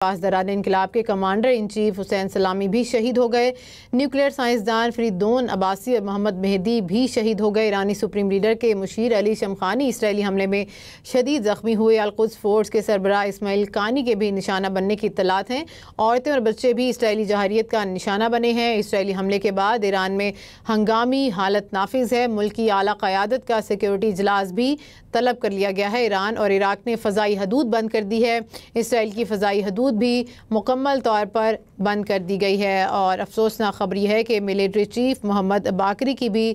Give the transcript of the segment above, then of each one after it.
پاسداران انقلاب کے commander in chief حسین سلامی بھی شہید ہو گئے۔ نیوکلیئر سائنسدان فریدون عباسی اور محمد مہدی بھی شہید ہو گئے۔ ایرانی سپریم لیڈر کے مشیر علی شمخانی اسرائیلی حملے میں شدید زخمی ہوئے۔ القدس فورس کے سربراہ اسماعیل کانی کے بھی نشانہ بننے کی اطلاعات ہیں۔ عورتیں اور بچے بھی اسرائیلی جارحیت کا نشانہ بنے ہیں۔ اسرائیلی حملے کے بعد ایران میں ہنگامی حالت نافذ ہے۔ ملکی اعلیٰ قیادت کا سیکیورٹی اجلاس بھی طلب کر لیا گیا ہے۔ ایران اور عراق نے فضائی حدود بند کر دی ہے۔ اسرائیل کی فضائی حدود بھی مکمل طور پر بند کر دی گئی ہے، اور افسوسناک خبر یہ ہے کہ ملٹری چیف محمد باقری کی بھی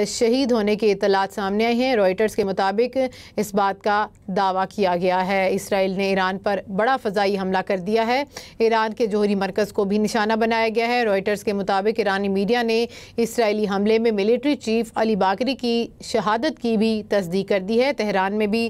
شہید ہونے کی اطلاعات سامنے آئی ہیں۔ رائٹرز کے مطابق اس بات کا دعویٰ کیا گیا ہے اسرائیل نے ایران پر بڑا فضائی حملہ کر دیا ہے۔ ایران کے جوہری مرکز کو بھی نشانہ بنایا گیا ہے۔ رائٹرز کے مطابق ایرانی میڈیا نے اسرائیلی حملے میں ملٹری چیف علی باقری کی شہادت کی بھی تصدیق کر دی ہے۔ تہران میں بھی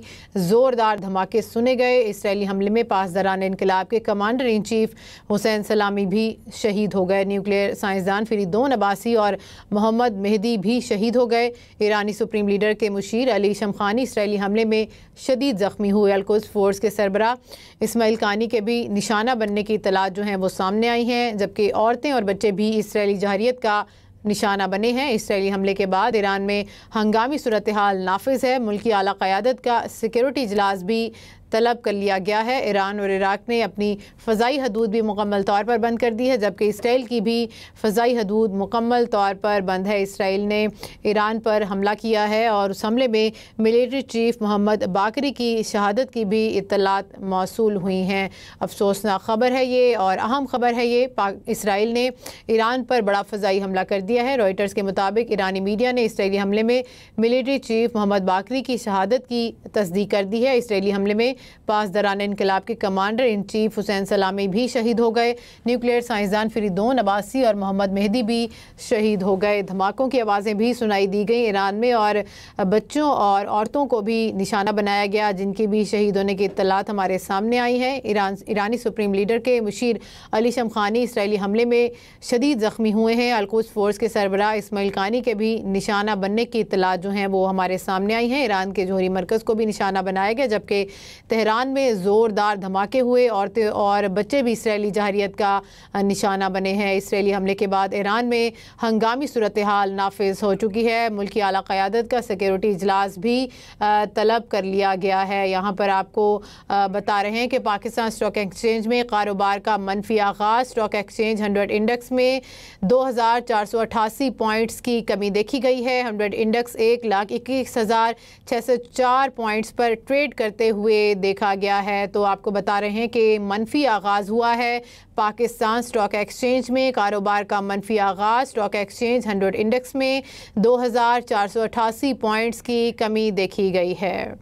زوردار دھماکے سنے گئے۔ اسرائیلی حملے میں پاسداران انقلاب کے کمانڈر ان چیف حسین سلامی بھی شہید ہو گئے۔ نیوکلیئر سائنسدان فریدون عباسی اور محمد مہدی بھی شہید ہو گئے۔ ایرانی سپریم لیڈر کے مشیر علی شمخانی اسرائیلی حملے میں شدید زخمی ہوئے۔ القدس فورس کے سربراہ اسماعیل کانی کے بھی نشانہ بننے کی اطلاعات جو ہیں وہ سامنے آئی ہیں، جبکہ عورتیں اور بچے بھی اسرائیلی جارحیت کا نشانہ بنے ہیں۔ اسرائیلی حملے کے بعد ایران میں ہنگامی صورتحال نافذ ہے۔ ملکی اعلیٰ قیادت کا سیکیورٹی اجلاس بھی طلب کر لیا گیا ہے۔ ایران اور عراق نے اپنی فضائی حدود بھی مکمل طور پر بند کر دی ہے، جبکہ اسرائیل کی بھی فضائی حدود مکمل طور پر بند ہے۔ اسرائیل نے ایران پر حملہ کیا ہے اور اس حملے میں ملٹری چیف محمد باقری کی شہادت کی بھی اطلاعات موصول ہوئی ہیں۔ افسوسناک خبر ہے یہ، اور اہم خبر ہے یہ، اسرائیل نے ایران پر بڑا فضائی حملہ کر دیا ہے۔ رائٹرز کے مطابق ایرانی میڈیا نے اسرائیلی حملے میں ملٹری چیف محمد باقری کی شہادت کی تصدیق کر دی ہے۔ اسرائیلی حملے میں پاسداران انقلاب کے کمانڈر ان چیف حسین سلامی بھی شہید ہو گئے۔ نیوکلیئر سائنسدان فریدون عباسی اور محمد مہدی بھی شہید ہو گئے۔ دھماکوں کی آوازیں بھی سنائی دی گئیں۔ ایران میں اور بچوں اور عورتوں کو بھی نشانہ بنایا گیا، جن کی بھی شہید ہونے کی اطلاعات ہمارے سامنے آئی ہیں۔ ایرانی سپریم لیڈر کے مشیر علی شمخانی اسرائیلی حملے میں شدید زخمی ہوئے ہیں۔ القدس فورس کے سربراہ اسماعیل کانی کے بھی نشانہ بننے کی اطلاعات جو ہیں وہ ہمارے سامنے آئی ہیں۔ ایران کے جوہری مرکز کو بھی نشانہ بنایا گیا، جبکہ تہران میں زوردار دھماکے ہوئے۔ عورتیں اور بچے بھی اسرائیلی جارحیت کا نشانہ بنے ہیں۔ اسرائیلی حملے کے بعد ایران میں ہنگامی صورتحال نافذ ہو چکی ہے۔ ملکی اعلیٰ قیادت کا سیکیورٹی اجلاس بھی طلب کر لیا گیا ہے۔ یہاں پر آپ کو بتا رہے ہیں کہ پاکستان اسٹاک ایکسچینج میں کاروبار کا منفی آغاز۔ اسٹاک ایکسچینج 100 انڈیکس میں 2488 پوائنٹس کی کمی دیکھی گئی ہے۔ 100 انڈیکس 1,21,604 پوائنٹس پر ٹریڈ کرتے ہوئے دیکھا گیا ہے۔ تو آپ کو بتا رہے ہیں کہ منفی آغاز ہوا ہے پاکستان اسٹاک ایکسچینج میں۔ کاروبار کا منفی آغاز۔ اسٹاک ایکسچینج 100 انڈیکس میں 2488 پوائنٹس کی کمی دیکھی گئی ہے۔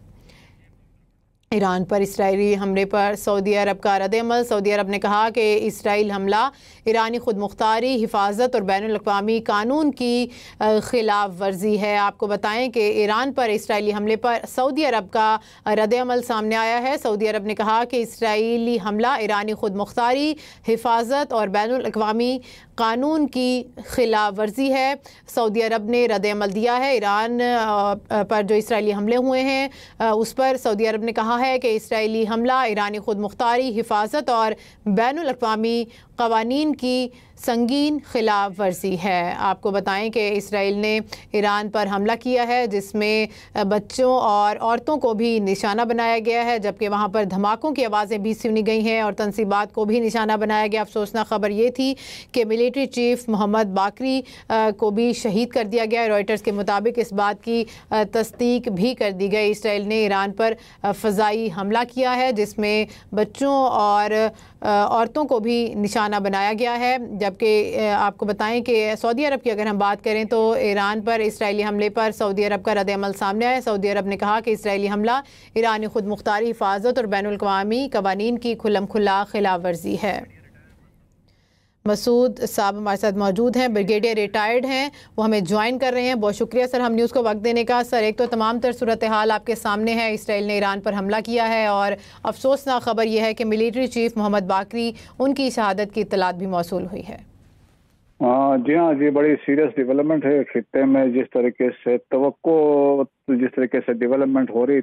ایران پر اسرائیلی حملے پر سعودی عرب کا رد عمل۔ سعودی عرب نے کہا کہ اسرائیل حملہ ایرانی خود مختاری، حفاظت اور بین الاقوامی قانون کی خلاف ورزی ہے۔ آپ کو بتائیں کہ ایران پر اسرائیلی حملے پر سعودی عرب کا رد عمل سامنے آیا ہے۔ سعودی عرب نے کہا کہ اسرائیلی حملہ ایرانی خود مختاری، حفاظت اور بین الاقوامی قانون کی خلاف ورزی ہے۔ سعودی عرب نے رد عمل دیا ہے۔ ایران پر جو اسرائیلی حملے ہوئے ہیں اس پر سعودی عرب نے کہا ہے کہ اسرائیلی حملہ ایرانی خود مختاری، حفاظت اور بین الاقوامی قوانین کی سنگین خلاف ورزی ہے۔ آپ کو بتائیں کہ اسرائیل نے ایران پر حملہ کیا ہے، جس میں بچوں اور عورتوں کو بھی نشانہ بنایا گیا ہے، جبکہ وہاں پر دھماکوں کی آوازیں بھی سنی گئی ہیں اور تنصیبات کو بھی نشانہ بنایا گیا۔ افسوسناک خبر یہ تھی کہ ملٹری چیف محمد باقری کو بھی شہید کر دیا گیا۔ رائٹرز کے مطابق اس بات کی تصدیق بھی کر دی گئی۔ اسرائیل نے ایران پر فضائی حملہ کیا ہے، جس میں بچوں اور عورتوں کو بھی نشانہ بنایا گیا ہے، جبکہ آپ کو بتائیں کہ سعودی عرب کی اگر ہم بات کریں تو ایران پر اسرائیلی حملے پر سعودی عرب کا رد عمل سامنے آیا ہے۔ سعودی عرب نے کہا کہ اسرائیلی حملہ ایرانی خود مختاری، حفاظت اور بین الاقوامی قوانین کی کھلم کھلا خلاف ورزی ہے۔ مسعود صاحب ہمارے ساتھ موجود ہیں، بریگیڈیئر ریٹائرڈ ہیں، وہ ہمیں جوائن کر رہے ہیں۔ بہت شکریہ سر ہم نیوز کو وقت دینے کا۔ سر، ایک تو تمام تر صورتحال آپ کے سامنے ہے، اسرائیل نے ایران پر حملہ کیا ہے، اور افسوسناک خبر یہ ہے کہ ملٹری چیف محمد باقری، ان کی شہادت کی اطلاعات بھی موصول ہوئی ہے۔ جی ہاں جی، بڑی سیریس ڈیولپمنٹ ہے خطے میں۔ جس طریقے سے توقع، جس طریقے سے ڈیولپمنٹ ہو رہی تھی